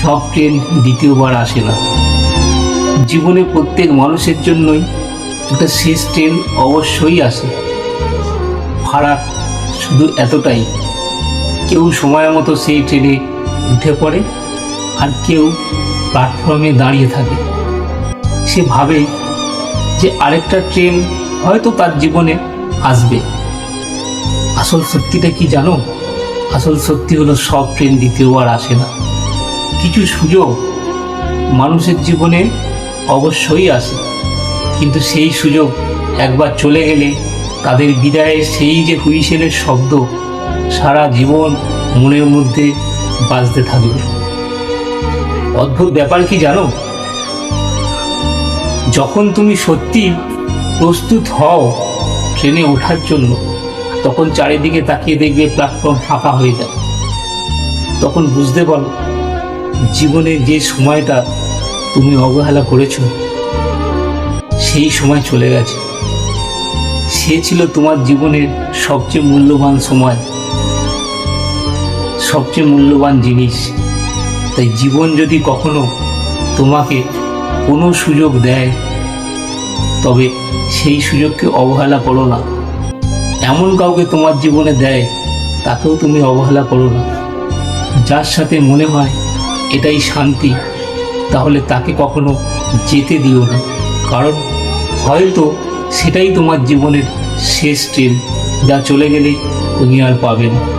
সব ট্রেন দ্বিতীয়বার আসে না। জীবনে প্রত্যেক মানুষের জন্যই একটা শেষ ট্রেন অবশ্যই আসে। ফারাক শুধু এতটাই, কেউ সময় মতো সেই ট্রেনে উঠে পড়ে, আর কেউ প্ল্যাটফর্মে দাঁড়িয়ে থাকে। সে ভাবে যে আরেকটা ট্রেন হয়তো তার জীবনে আসবে। আসল সত্যিটা কি জানো? আসল সত্যি হলো সব ট্রেন দ্বিতীয়বার আসে না। কিছু সুযোগ মানুষের জীবনে অবশ্যই আসে, কিন্তু সেই সুযোগ একবার চলে গেলে তাদের বিদায়ের সেই যে হুইসেলের শব্দ সারা জীবন মনের মধ্যে বাজতে থাকবে। অদ্ভুত ব্যাপার কি জানো? যখন তুমি সত্যি প্রস্তুত হও ট্রেনে ওঠার জন্য, তখন চারিদিকে তাকিয়ে দেখবে প্ল্যাটফর্ম ফাঁকা হয়ে যায়। তখন বুঝতে পারো জীবনের যে সময়টা তুমি অবহেলা করেছ সেই সময় চলে গেছে। সে ছিল তোমার জীবনের সবচেয়ে মূল্যবান সময়, সবচেয়ে মূল্যবান জিনিস। তাই জীবন যদি কখনো তোমাকে কোনো সুযোগ দেয়, তবে সেই সুযোগকে অবহেলা করো না। এমন কাউকে তোমার জীবনে দেয়, তাকেও তুমি অবহেলা করো না। যার সাথে মনে হয় এটাই শান্তি, তাহলে তাকে কখনো যেতে দিও না, কারণ হয়তো সেটাই তোমার জীবনের শেষ ট্রেন, যা চলে গেলে তুমি আর পাবে না।